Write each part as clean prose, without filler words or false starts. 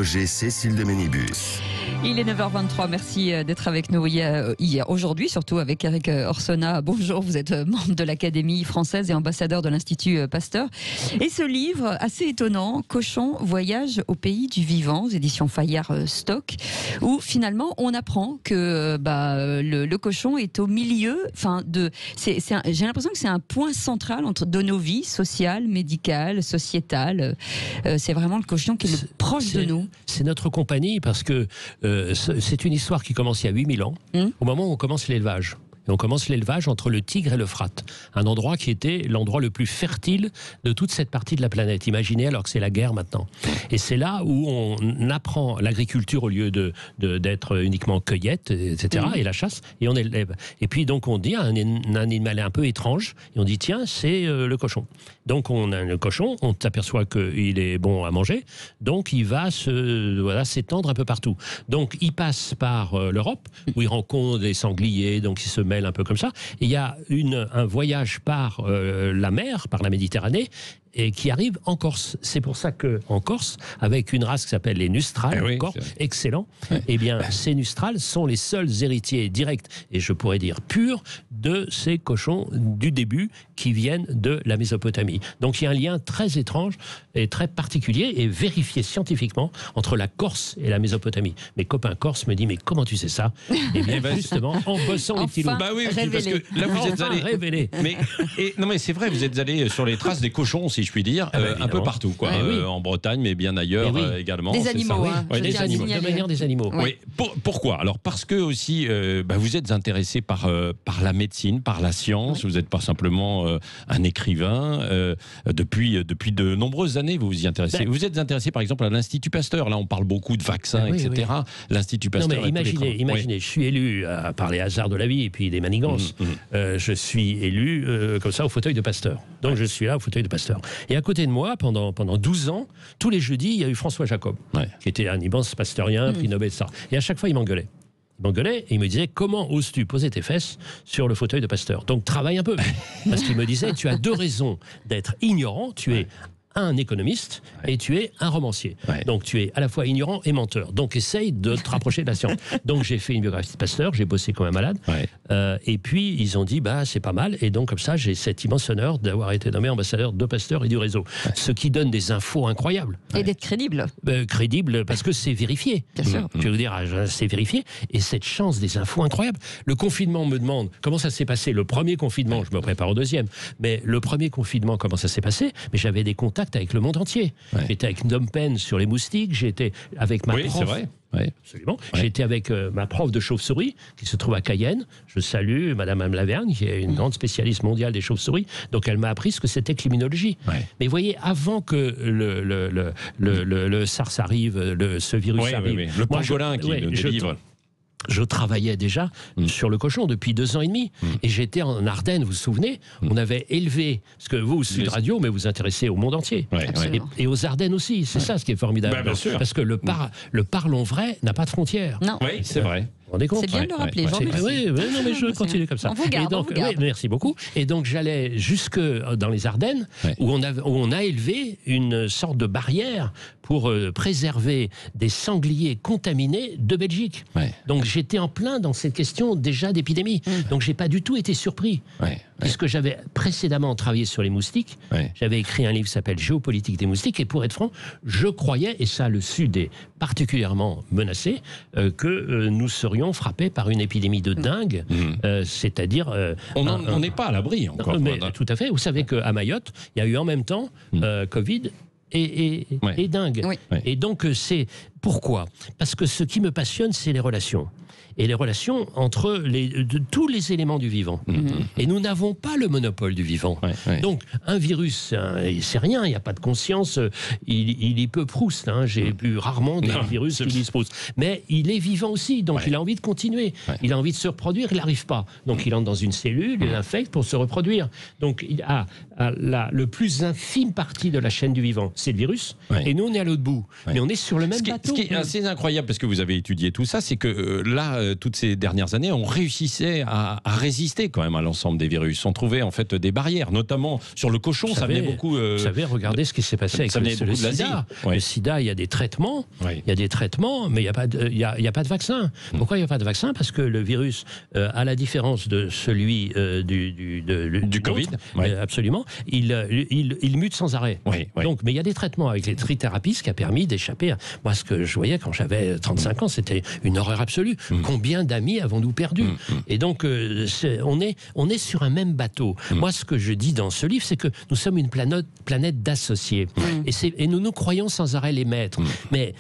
Roger Cécile de Ménibus. Il est 9h23, merci d'être avec nous aujourd'hui, surtout avec Eric Orsona. Bonjour, vous êtes membre de l'Académie française et ambassadeur de l'Institut Pasteur. Et ce livre, assez étonnant, Cochon, voyage au pays du vivant, aux éditions Fayard Stock, où finalement on apprend que le cochon est au milieu, j'ai l'impression que c'est un point central de nos vies sociales, médicales, sociétales. C'est vraiment le cochon qui est proche de nous. C'est notre compagnie parce que c'est une histoire qui commence il y a 8000 ans, au moment où on commence l'élevage. Et on commence l'élevage entre le Tigre et l'Euphrate, un endroit qui était l'endroit le plus fertile de toute cette partie de la planète. Imaginez alors que c'est la guerre maintenant. Et c'est là où on apprend l'agriculture au lieu d'être uniquement cueillette, etc., et la chasse, et on élève. Et puis donc on dit un animal un peu étrange, et on dit tiens, c'est le cochon. Donc on a le cochon, on s'aperçoit qu'il est bon à manger, donc il va s'étendre un peu partout. Donc il passe par l'Europe, où il rencontre des sangliers, donc il se met un peu comme ça. Et il y a un voyage par la mer, par la Méditerranée, et qui arrive en Corse. C'est pour ça qu'en Corse, avec une race qui s'appelle les Nustrals, excellent, eh bien, ces Nustrals sont les seuls héritiers directs, et je pourrais dire purs, de ces cochons du début qui viennent de la Mésopotamie. Donc il y a un lien très étrange et très particulier et vérifié scientifiquement entre la Corse et la Mésopotamie. Mes copains corses me disent mais comment tu sais ça? Et bien justement en bossant les petits loups. Bah oui, parce que là vous êtes allé révélé. Mais c'est vrai, vous êtes allé sur les traces des cochons, si je puis dire, un peu partout, quoi. En Bretagne, mais bien ailleurs également. Des animaux, des animaux, de manière des animaux. Oui. Pourquoi? Alors parce que aussi, vous êtes intéressé par la médecine, par la science. Vous n'êtes pas simplement un écrivain. Depuis de nombreuses années, vous vous y intéressez. Vous êtes intéressé, par exemple, à l'Institut Pasteur. Là, on parle beaucoup de vaccins, etc. L'Institut Pasteur. Non, mais imaginez, je suis élu par les hasards de la vie et puis des manigances. Je suis élu comme ça au fauteuil de Pasteur. Donc je suis là au fauteuil de Pasteur. Et à côté de moi, pendant 12 ans, tous les jeudis, il y a eu François Jacob, qui était un immense pasteurien, prix Nobel, ça. Et à chaque fois, il m'engueulait. Et il me disait comment oses-tu poser tes fesses sur le fauteuil de Pasteur? Donc travaille un peu. Parce qu'il me disait tu as deux raisons d'être ignorant, tu es un économiste et tu es un romancier. Donc tu es à la fois ignorant et menteur. Donc essaye de te rapprocher de la science. Donc j'ai fait une biographie de Pasteur, j'ai bossé comme un malade. Et puis ils ont dit c'est pas mal. Et donc comme ça j'ai cet immense honneur d'avoir été nommé ambassadeur de Pasteur et du réseau. Ce qui donne des infos incroyables. Et d'être crédible. Crédible parce que c'est vérifié. Bien sûr. Je veux dire, c'est vérifié. Et cette chance des infos incroyables. Le confinement me demande comment ça s'est passé. Le premier confinement, je me prépare au deuxième. Mais le premier confinement, comment ça s'est passé? Mais j'avais des contacts avec le monde entier. J'étais avec Phnom Penh sur les moustiques, j'étais avec ma prof. C'est vrai. Absolument. J'étais avec ma prof de chauve-souris qui se trouve à Cayenne. Je salue Madame Lavergne, qui est une grande spécialiste mondiale des chauves-souris. Donc elle m'a appris ce que c'était que l'immunologie. Mais vous voyez, avant que le SARS arrive, ce virus arrive, le pangolin qui le délivre. Je travaillais déjà sur le cochon depuis 2 ans et demi. Et j'étais en Ardennes, vous vous souvenez? On avait élevé, parce que vous, Sud Radio, mais vous vous intéressez au monde entier. Et aux Ardennes aussi, c'est ça ce qui est formidable. Parce que le parlons vrai n'a pas de frontières. Non. Oui, c'est vrai. C'est bien de le rappeler. Non, mais je continue comme ça. On vous garde. Merci beaucoup. Et donc j'allais jusque dans les Ardennes, où on a élevé une sorte de barrière pour préserver des sangliers contaminés de Belgique. Donc j'étais en plein dans cette question déjà d'épidémie. Donc j'ai pas du tout été surpris. Puisque j'avais précédemment travaillé sur les moustiques, j'avais écrit un livre qui s'appelle Géopolitique des moustiques, et pour être franc, je croyais, et ça le Sud est particulièrement menacé, que nous serions frappés par une épidémie de dingue, c'est-à-dire... on n'est pas à l'abri encore. Mais, tout à fait. Vous savez qu'à Mayotte, il y a eu en même temps Covid et dingue. Et donc c'est... Pourquoi? Parce que ce qui me passionne, c'est les relations. Et les relations entre tous les éléments du vivant. Et nous n'avons pas le monopole du vivant. Donc, un virus, c'est rien, il n'y a pas de conscience, il est peu Proust. J'ai vu rarement des virus qui disent Proust. Mais il est vivant aussi, donc il a envie de continuer. Il a envie de se reproduire, il n'arrive pas. Donc, il entre dans une cellule, il l'infecte pour se reproduire. Donc, il a le plus infime partie de la chaîne du vivant, c'est le virus. Et nous, on est à l'autre bout. Mais on est sur le même bateau. qui est assez incroyable, parce que vous avez étudié tout ça, c'est que là, toutes ces dernières années, on réussissait à résister quand même à l'ensemble des virus. On trouvait en fait des barrières, notamment sur le cochon. Ça venait beaucoup. Vous savez, regardez ce qui s'est passé avec le sida. Le sida, il y a des traitements, mais il n'y a pas de vaccin. Pourquoi il n'y a pas de vaccin? Parce que le virus, à la différence de celui du Covid, absolument, il mute sans arrêt. Donc, mais il y a des traitements avec les trithérapies, ce qui a permis d'échapper à... Moi, ce que je voyais quand j'avais 35 ans, c'était une horreur absolue. Combien d'amis avons-nous perdus? Et donc, on est sur un même bateau. Moi, ce que je dis dans ce livre, c'est que nous sommes une planète d'associés. Et nous nous croyons sans arrêt les maîtres. Mais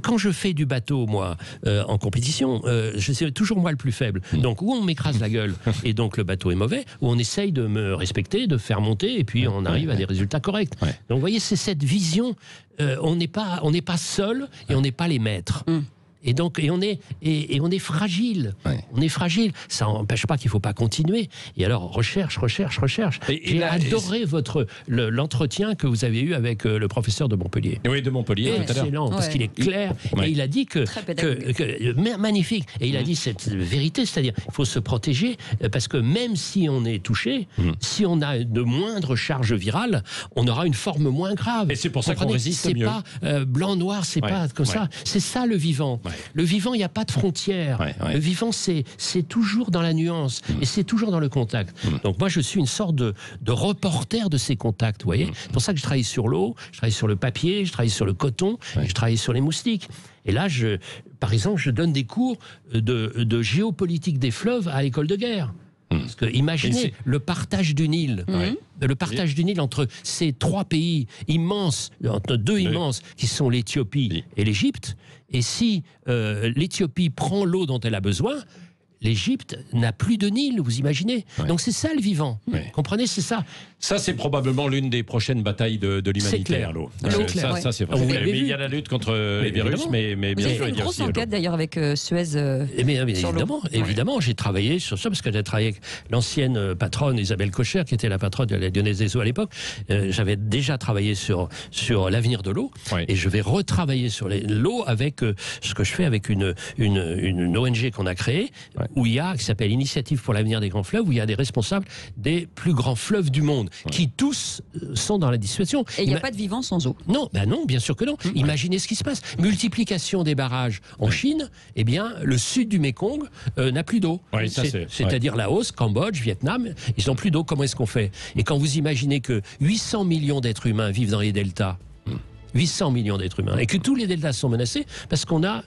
quand je fais du bateau, moi, en compétition, je suis toujours moi le plus faible. Donc, ou on m'écrase la gueule, et donc le bateau est mauvais, ou on essaye de me respecter, de faire monter, et puis on arrive à des résultats corrects. Donc, vous voyez, c'est cette vision. On n'est pas seul, et on n'est pas les maîtres. Et donc, on est fragile. On est fragile. Ça n'empêche pas qu'il ne faut pas continuer. Et alors, recherche. J'ai adoré l'entretien que vous avez eu avec le professeur de Montpellier. Oui, de Montpellier. Excellent, parce qu'il est clair. Et il a dit magnifique. Et il a dit cette vérité, c'est-à-dire il faut se protéger, parce que même si on est touché, si on a de moindres charges virales, on aura une forme moins grave. Et c'est pour ça qu'on résiste mieux. C'est pas blanc-noir, c'est pas comme ça. C'est ça le vivant. Le vivant, il n'y a pas de frontières. Le vivant, c'est toujours dans la nuance et c'est toujours dans le contact. Donc moi, je suis une sorte de reporter de ces contacts, vous voyez. C'est pour ça que je travaille sur l'eau, je travaille sur le papier, je travaille sur le coton, je travaille sur les moustiques. Et là, par exemple, je donne des cours de géopolitique des fleuves à l'école de guerre. Parce que imaginez le partage du Nil. Le partage du Nil entre ces trois pays immenses, entre deux immenses, qui sont l'Éthiopie et l'Égypte. Et si l'Éthiopie prend l'eau dont elle a besoin, l'Égypte n'a plus de Nil, vous imaginez. Donc c'est ça le vivant. Comprenez, c'est ça. Ça, c'est probablement l'une des prochaines batailles de l'humanité, l'eau. Ça, c'est vrai. Mais il y a la lutte contre les virus, mais bien sûr, il y a aussi... Vous avez fait une grosse enquête d'ailleurs avec Suez. Évidemment, j'ai travaillé sur ça, parce que j'ai travaillé avec l'ancienne patronne Isabelle Kocher, qui était la patronne de la Lyonnaise des Eaux à l'époque. J'avais déjà travaillé sur l'avenir de l'eau, et je vais retravailler sur l'eau avec ce que je fais avec une ONG qu'on a créée, qui s'appelle Initiative pour l'avenir des grands fleuves, où il y a des responsables des plus grands fleuves du monde, qui tous sont dans la situation. Et il n'y a pas de vivant sans eau. Non, non, bien sûr que non. Imaginez ce qui se passe. Multiplication des barrages en Chine, eh bien, le sud du Mékong n'a plus d'eau. C'est-à-dire Laos, Cambodge, Vietnam, ils n'ont plus d'eau. Comment est-ce qu'on fait? Et quand vous imaginez que 800 millions d'êtres humains vivent dans les deltas, 800 millions d'êtres humains, et que tous les deltas sont menacés parce qu'on a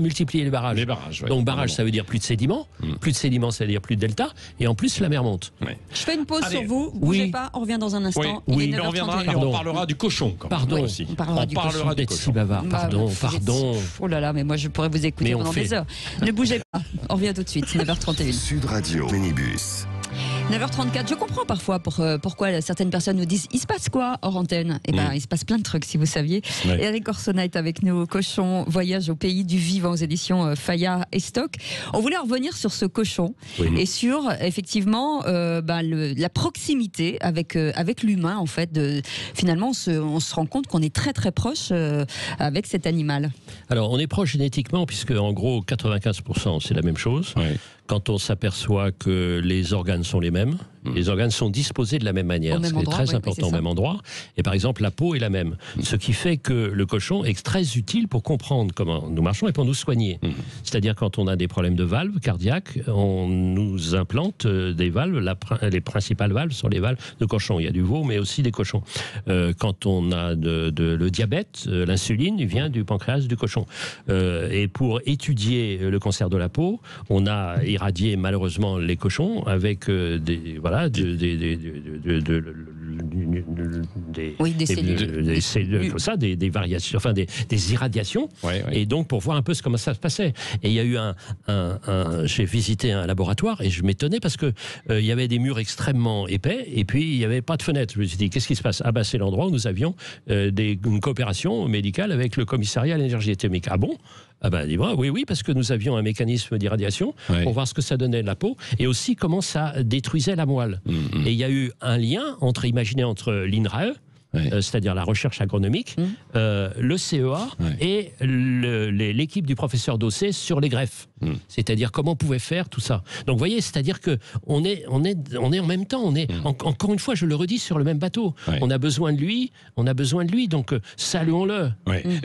multiplié les barrages. Donc barrage, ça veut dire plus de sédiments. Plus de sédiments, ça veut dire plus de delta. Et en plus, la mer monte. Je fais une pause sur vous. Bougez pas, on revient dans un instant. On reviendra et on parlera du cochon. Aussi. On parlera du cochon. D'être si bavard. Pardon. Oh là là, mais moi je pourrais vous écouter pendant des heures. Ne bougez pas. On revient tout de suite. 9h31. Sud Radio, Minibus. 9h34, je comprends parfois pourquoi certaines personnes nous disent « Il se passe quoi hors antenne ?» Eh bien, il se passe plein de trucs, si vous saviez. Éric Orsona est avec nous, Cochon, voyage au pays du vivant aux éditions Fayard et Stock. On voulait revenir sur ce cochon et sur, effectivement, la proximité avec l'humain, en fait. Finalement, on se rend compte qu'on est très, très proche avec cet animal. Alors, on est proche génétiquement, puisque, en gros, 95%, c'est la même chose. Quand on s'aperçoit que les organes sont les mêmes, les organes sont disposés de la même manière, ce qui est très important, au même endroit. Et par exemple, la peau est la même. Ce qui fait que le cochon est très utile pour comprendre comment nous marchons et pour nous soigner. C'est-à-dire, quand on a des problèmes de valves cardiaques, on nous implante des valves. Les principales valves sont les valves de cochon. Il y a du veau, mais aussi des cochons. Quand on a le diabète, l'insuline vient du pancréas du cochon. Et pour étudier le cancer de la peau, on a irradié malheureusement les cochons avec des cellules, comme ça, des variations, enfin des irradiations, et donc pour voir un peu comment ça se passait. Et il y a eu j'ai visité un laboratoire et je m'étonnais parce que il y avait des murs extrêmement épais et puis il n'y avait pas de fenêtre. Je me suis dit, qu'est-ce qui se passe? Ah bah c'est l'endroit où nous avions une coopération médicale avec le commissariat à l'énergie atomique. Ah bon? Ah ben, dis-moi, oui, parce que nous avions un mécanisme d'irradiation pour voir ce que ça donnait de la peau et aussi comment ça détruisait la moelle. Et il y a eu un lien entre l'INRAE, qui est l'Institut national de recherche pour la recherche sur les maladies, et l'INRAE, qui est l'Institut c'est-à-dire la recherche agronomique, le CEA et l'équipe du professeur Dossé sur les greffes. C'est-à-dire comment on pouvait faire tout ça. Donc vous voyez, c'est-à-dire que on est en même temps, on est encore une fois, je le redis, sur le même bateau. On a besoin de lui, donc saluons-le.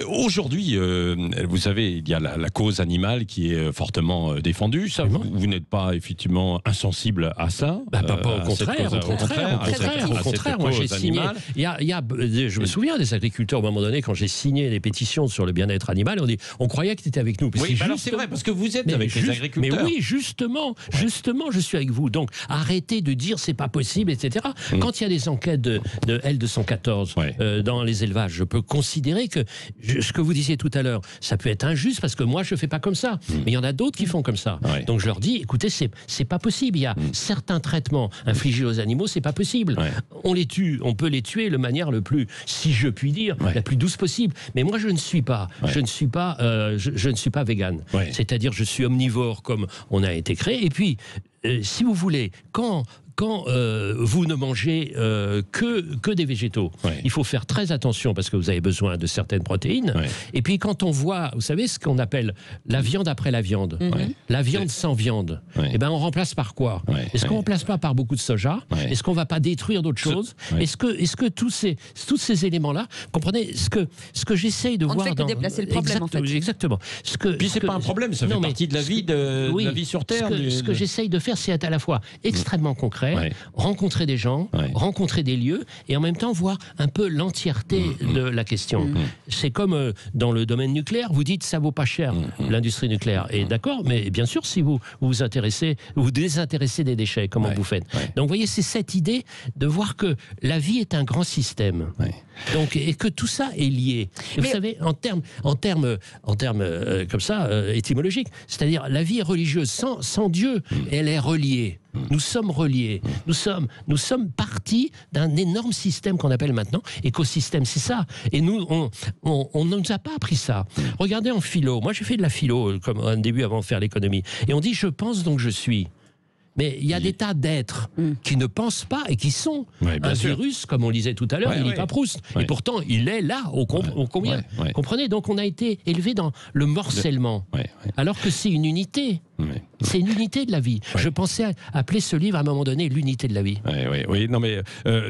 Aujourd'hui, vous savez, il y a la cause animale qui est fortement défendue. Ça, vous n'êtes pas effectivement insensible à ça. Au contraire. Moi, j'ai signé. Je me souviens des agriculteurs, au moment donné, quand j'ai signé les pétitions sur le bien-être animal, on croyait que tu étais avec nous. Oui, alors c'est vrai, parce que vous êtes avec les agriculteurs. Mais oui, justement, je suis avec vous. Donc, arrêtez de dire c'est pas possible, etc. Quand il y a des enquêtes de L214 dans les élevages, je peux considérer que ce que vous disiez tout à l'heure, ça peut être injuste parce que moi, je fais pas comme ça. Mais il y en a d'autres qui font comme ça. Donc, je leur dis, écoutez, c'est pas possible. Il y a certains traitements infligés aux animaux, c'est pas possible. On les tue, on peut les tuer de manière le plus, si je puis dire, la plus douce possible. Mais moi, je ne suis pas vegan. C'est-à-dire, je suis omnivore comme on a été créé. Et puis, si vous voulez, quand vous ne mangez que des végétaux, il faut faire très attention parce que vous avez besoin de certaines protéines. Et puis quand on voit, vous savez ce qu'on appelle la viande après la viande, la viande sans viande, eh ben on remplace par quoi? Est-ce qu'on remplace pas par beaucoup de soja? Est-ce qu'on va pas détruire d'autres choses? Est-ce que tous ces éléments-là, comprenez ce que j'essaye de voir. On ne fait que déplacer le problème en fait. Exactement. Puis c'est pas un problème, ça fait partie de la vie la vie sur Terre. Ce que j'essaye de faire, c'est être à la fois extrêmement concret. Rencontrer des gens, rencontrer des lieux et en même temps voir un peu l'entièreté de la question. C'est comme dans le domaine nucléaire, vous dites ça vaut pas cher l'industrie nucléaire. Et d'accord, mais bien sûr si vous désintéressez des déchets, comment vous faites. Donc vous voyez, c'est cette idée de voir que la vie est un grand système. Donc, et que tout ça est lié. Et vous savez, en termes comme ça, étymologiques, c'est-à-dire la vie est religieuse sans Dieu, elle est reliée. Nous sommes reliés. Nous sommes partis d'un énorme système qu'on appelle maintenant écosystème. C'est ça. Et nous, on ne nous a pas appris ça. Regardez en philo. Moi, j'ai fait de la philo comme un début avant de faire l'économie. Et on dit je pense donc je suis. Mais il y a des tas d'êtres qui ne pensent pas et qui sont. Un virus, comme on le disait tout à l'heure, il n'est pas Proust. Et pourtant, il est là, au combien. Comprenez? Donc, on a été élevé dans le morcellement. Alors que c'est une unité. C'est une unité de la vie. Je pensais appeler ce livre à un moment donné l'unité de la vie. Oui, non mais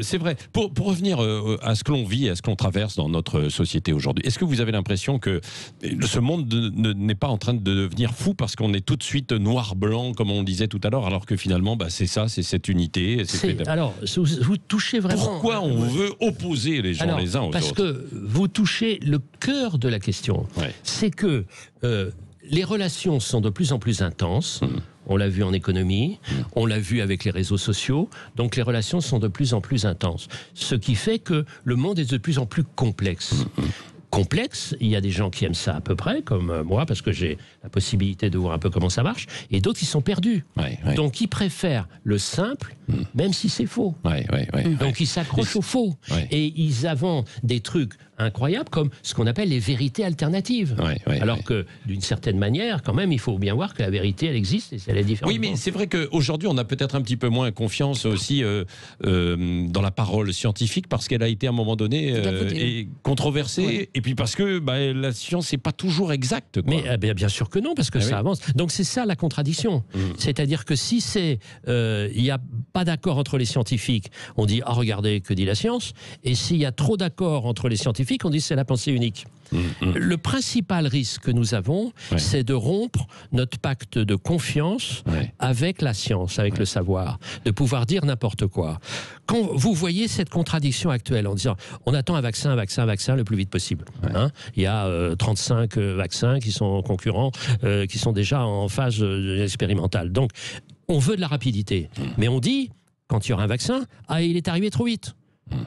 c'est vrai. Pour revenir à ce que l'on vit, à ce qu'on traverse dans notre société aujourd'hui, est-ce que vous avez l'impression que ce monde n'est pas en train de devenir fou parce qu'on est tout de suite noir-blanc, comme on le disait tout à l'heure, alors que finalement, c'est ça, c'est cette unité. Alors, vous touchez vraiment... Pourquoi on veut opposer les gens les uns aux autres? Parce que vous touchez le cœur de la question. C'est que... les relations sont de plus en plus intenses. On l'a vu en économie, on l'a vu avec les réseaux sociaux. Donc les relations sont de plus en plus intenses. Ce qui fait que le monde est de plus en plus complexe. Complexe, il y a des gens qui aiment ça à peu près, comme moi, parce que j'ai la possibilité de voir un peu comment ça marche, et d'autres qui sont perdus. Donc ils préfèrent le simple, même si c'est faux. Donc ils s'accrochent au faux. Et ils inventent des trucs incroyables comme ce qu'on appelle les vérités alternatives. Alors que d'une certaine manière, quand même, il faut bien voir que la vérité, elle existe et elle est différente. Oui, mais c'est vrai qu'aujourd'hui, on a peut-être un petit peu moins confiance aussi dans la parole scientifique parce qu'elle a été à un moment donné controversée. Et puis parce que la science n'est pas toujours exacte. Mais bien sûr que non, parce que ça avance. Donc c'est ça la contradiction. C'est-à-dire que si il n'y a pas d'accord entre les scientifiques, on dit regardez, que dit la science? Et s'il y a trop d'accord entre les scientifiques, on dit c'est la pensée unique. Le principal risque que nous avons, c'est de rompre notre pacte de confiance avec la science, avec le savoir, de pouvoir dire n'importe quoi. Quand vous voyez cette contradiction actuelle en disant on attend un vaccin le plus vite possible. Il y a 35 vaccins qui sont concurrents, qui sont déjà en phase expérimentale. Donc on veut de la rapidité, mais on dit quand il y aura un vaccin, il est arrivé trop vite.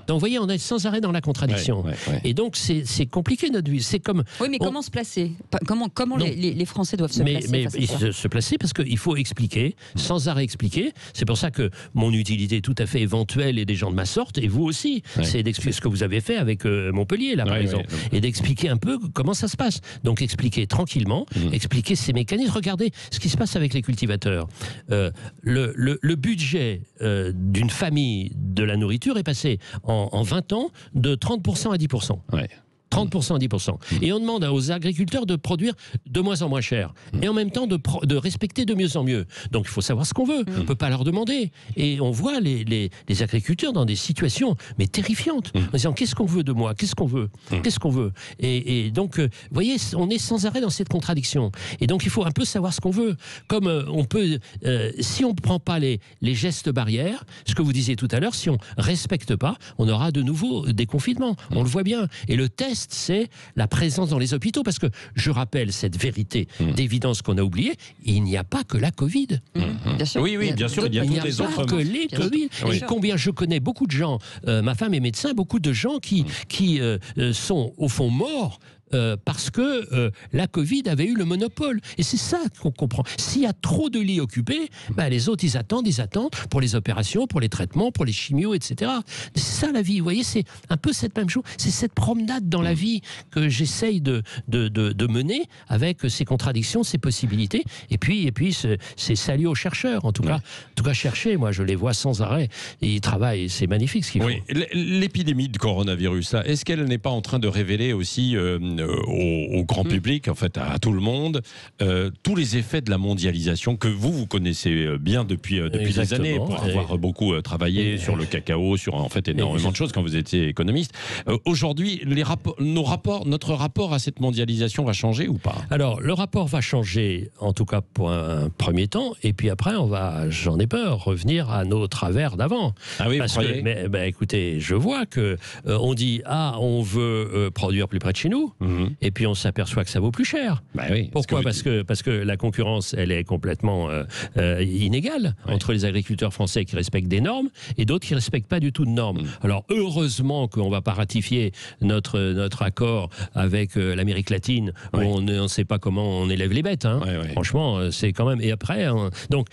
Donc vous voyez, on est sans arrêt dans la contradiction. Et donc c'est compliqué notre vie. C'est comme. Oui, mais comment se placer? Comment les Français doivent se placer? Se placer parce qu'il faut expliquer, sans arrêt expliquer. C'est pour ça que mon utilité tout à fait éventuelle est des gens de ma sorte, et vous aussi, c'est d'expliquer ce que vous avez fait avec Montpellier, là, par exemple, et d'expliquer un peu comment ça se passe. Donc expliquer tranquillement, expliquer ces mécanismes. Regardez ce qui se passe avec les cultivateurs. Le budget d'une famille de la nourriture est passé en 20 ans de 30% à 10%. Ouais. 30% à 10%. Et on demande aux agriculteurs de produire de moins en moins cher. Et en même temps de respecter de mieux en mieux. Donc il faut savoir ce qu'on veut. On ne peut pas leur demander. Et on voit les agriculteurs dans des situations mais terrifiantes. En disant qu'est-ce qu'on veut de moi? Qu'est-ce qu'on veut? Qu'est-ce qu'on veut? Et donc, vous voyez, on est sans arrêt dans cette contradiction. Et donc il faut un peu savoir ce qu'on veut. Comme on peut, si on ne prend pas les gestes barrières, ce que vous disiez tout à l'heure, si on ne respecte pas, on aura de nouveau des confinements. On le voit bien. Et le test, c'est la présence dans les hôpitaux, parce que je rappelle cette vérité d'évidence qu'on a oubliée, il n'y a pas que la Covid. Bien sûr. Oui, bien sûr, il y a toutes les autres. Pas que les Covid. Et combien je connais beaucoup de gens, ma femme est médecin, beaucoup de gens qui sont au fond morts parce que la Covid avait eu le monopole. Et c'est ça qu'on comprend. S'il y a trop de lits occupés, les autres, ils attendent pour les opérations, pour les traitements, pour les chimios, etc. C'est ça la vie. Vous voyez, c'est un peu cette même chose. C'est cette promenade dans la vie que j'essaye de mener avec ces contradictions, ces possibilités. Et puis c'est saluer aux chercheurs. En tout cas, chercher, moi, je les vois sans arrêt. Ils travaillent, c'est magnifique ce qu'ils font. L'épidémie de coronavirus, là, est-ce qu'elle n'est pas en train de révéler aussi au grand public, en fait, à tout le monde, tous les effets de la mondialisation que vous connaissez bien depuis des années, pour avoir beaucoup travaillé sur le cacao, sur en fait énormément de choses quand vous étiez économiste. Aujourd'hui, notre rapport à cette mondialisation va changer ou pas? Alors, le rapport va changer, en tout cas pour un premier temps, et puis après, on va, j'en ai peur, revenir à nos travers d'avant. Ah oui, parce que, écoutez, je vois que on dit on veut produire plus près de chez nous. Et puis on s'aperçoit que ça vaut plus cher. Pourquoi? Parce que la concurrence, elle est complètement inégale entre les agriculteurs français qui respectent des normes et d'autres qui ne respectent pas du tout de normes. Alors heureusement qu'on ne va pas ratifier notre accord avec l'Amérique latine où on ne sait pas comment on élève les bêtes. Franchement, c'est quand même... Et après, donc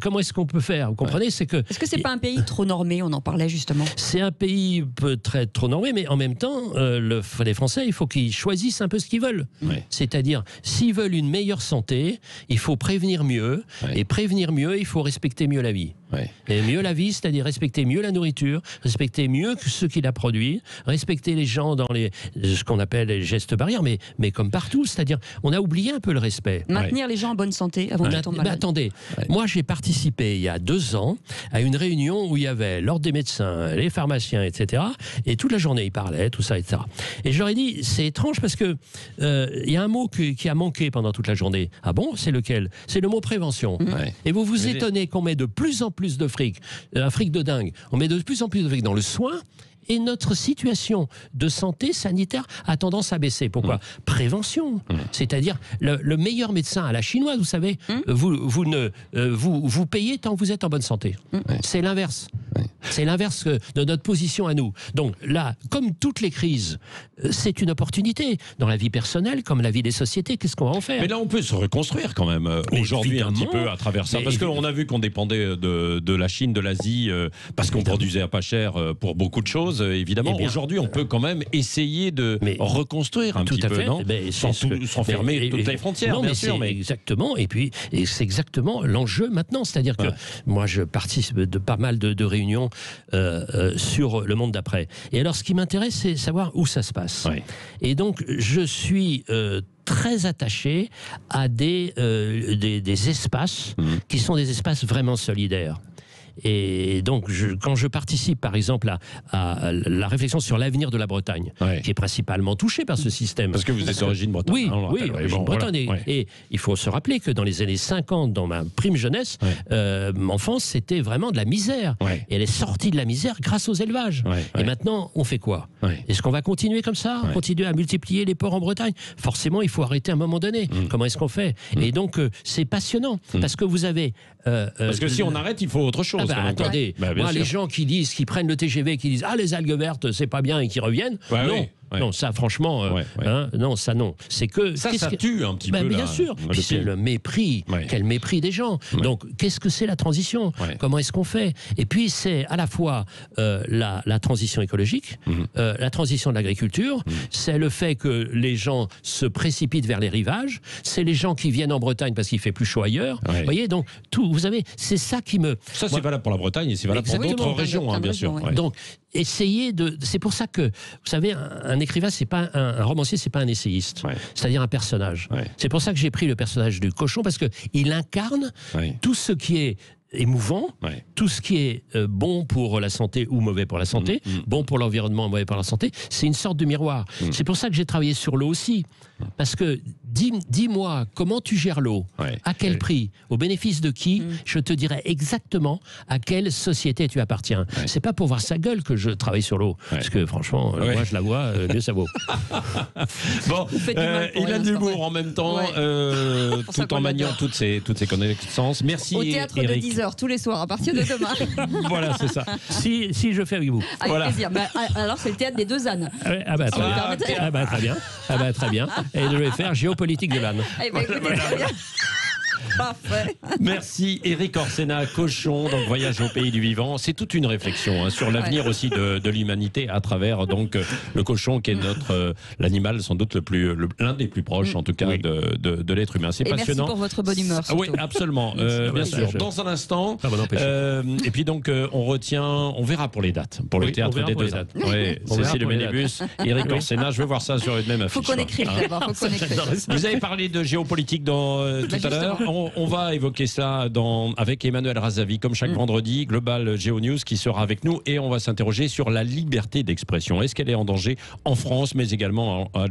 comment est-ce qu'on peut faire? Vous comprenez? Est-ce que c'est pas un pays trop normé? On en parlait justement. C'est un pays peut-être trop normé, mais en même temps, les Français, il faut qu'ils choisissent un peu ce qu'ils veulent. C'est-à-dire, s'ils veulent une meilleure santé, il faut prévenir mieux. Et prévenir mieux, il faut respecter mieux la vie. Et mieux la vie, c'est-à-dire respecter mieux la nourriture, respecter mieux que ceux qui la produisent, respecter les gens dans ce qu'on appelle les gestes barrières, mais comme partout, c'est-à-dire, on a oublié un peu le respect. Maintenir les gens en bonne santé avant qu'ils tombent malades. Attendez, moi j'ai participé il y a 2 ans à une réunion où il y avait l'ordre des médecins, les pharmaciens, etc. Et toute la journée, ils parlaient, tout ça, etc. Et je leur ai dit, c'est étrange parce que il y a un mot qui a manqué pendant toute la journée. Ah bon? C'est lequel? C'est le mot prévention. Et vous vous étonnez qu'on met de plus en plus de fric, un fric de dingue, on met de plus en plus de fric dans le soin, et notre situation de santé sanitaire a tendance à baisser. Pourquoi? Prévention. C'est-à-dire, le meilleur médecin à la chinoise, vous savez, vous payez tant que vous êtes en bonne santé. C'est l'inverse. C'est l'inverse de notre position à nous. Donc là, comme toutes les crises, c'est une opportunité dans la vie personnelle, comme la vie des sociétés. Qu'est-ce qu'on va en faire? Mais là, on peut se reconstruire quand même aujourd'hui un petit peu à travers ça. Parce qu'on a vu qu'on dépendait de la Chine, de l'Asie, parce qu'on produisait à pas cher pour beaucoup de choses. Évidemment, aujourd'hui, on peut quand même essayer de reconstruire un petit peu, non? Sans fermer toutes les frontières, non, bien sûr. Mais exactement, et c'est exactement l'enjeu maintenant. C'est-à-dire que moi, je participe de pas mal de réunions sur le monde d'après. Et alors, ce qui m'intéresse, c'est savoir où ça se passe. Et donc, je suis... très attaché à des espaces qui sont des espaces vraiment solidaires. Et donc, quand je participe, par exemple, à la réflexion sur l'avenir de la Bretagne, qui est principalement touchée par ce système. Parce que vous êtes d'origine bretonne. Oui, origine bretonne. Et il faut se rappeler que dans les années 50, dans ma prime jeunesse, mon enfance, c'était vraiment de la misère. Et elle est sortie de la misère grâce aux élevages. Et maintenant, on fait quoi? Est-ce qu'on va continuer comme ça? Continuer à multiplier les ports en Bretagne? Forcément, il faut arrêter à un moment donné. Comment est-ce qu'on fait? Et donc, c'est passionnant. Parce que vous avez... parce que si on arrête, il faut autre chose. Attendez, moi, les gens qui prennent le TGV, qui disent les algues vertes, c'est pas bien, et qui reviennent, non. Non, ça, franchement, non, ça, non. C'est que ça tue un petit peu. Bien sûr. Puis c'est le mépris. Quel mépris des gens. Donc, qu'est-ce que c'est la transition? Comment est-ce qu'on fait? Et puis, c'est à la fois la transition écologique, la transition de l'agriculture, c'est le fait que les gens se précipitent vers les rivages, c'est les gens qui viennent en Bretagne parce qu'il fait plus chaud ailleurs. Vous voyez, donc, tout, vous savez, c'est ça qui me... Ça, c'est valable pour la Bretagne et c'est valable pour d'autres régions, bien sûr. Donc, essayer de. C'est pour ça que, vous savez, un écrivain, c'est pas un romancier, c'est pas un essayiste. Ouais. C'est-à-dire un personnage. Ouais. C'est pour ça que j'ai pris le personnage du cochon, parce qu'il incarne tout ce qui est émouvant, tout ce qui est bon pour la santé ou mauvais pour la santé, bon pour l'environnement, mauvais pour la santé, c'est une sorte de miroir. C'est pour ça que j'ai travaillé sur l'eau aussi. Parce que dis-moi, comment tu gères l'eau, à quel prix, au bénéfice de qui, je te dirai exactement à quelle société tu appartiens. C'est pas pour voir sa gueule que je travaille sur l'eau, parce que franchement, moi je la vois, mieux ça vaut. Bon, il a de l'humour en même temps, tout en maniant toutes ses connaissances. Merci au théâtre Éric. de 10h tous les soirs à partir de demain. Voilà, c'est ça. Si je fais avec vous. Avec plaisir. Alors c'est le théâtre des 2 ânes. Très bien. Très bien. Et je vais faire géopolitique de l'âne. Écoutez, très bien. Parfait. Merci Éric Orsena, Cochon, donc Voyage au pays du vivant. C'est toute une réflexion sur l'avenir aussi de l'humanité à travers donc le cochon qui est l'animal sans doute l'un des plus proches en tout cas de l'être humain. C'est passionnant. Merci pour votre bonne humeur. Oui, absolument. Bien sûr. Dans un instant. Et puis donc on verra pour les dates, pour le théâtre des 2 ânes. Oui, c'est le Ménébus. Éric Orsena, je veux voir ça sur une même affiche. Faut qu'on écrive d'abord. Vous avez parlé de géopolitique tout à l'heure. On va évoquer ça avec Emmanuel Razavi, comme chaque vendredi, Global Geo News qui sera avec nous et on va s'interroger sur la liberté d'expression. Est-ce qu'elle est en danger en France, mais également à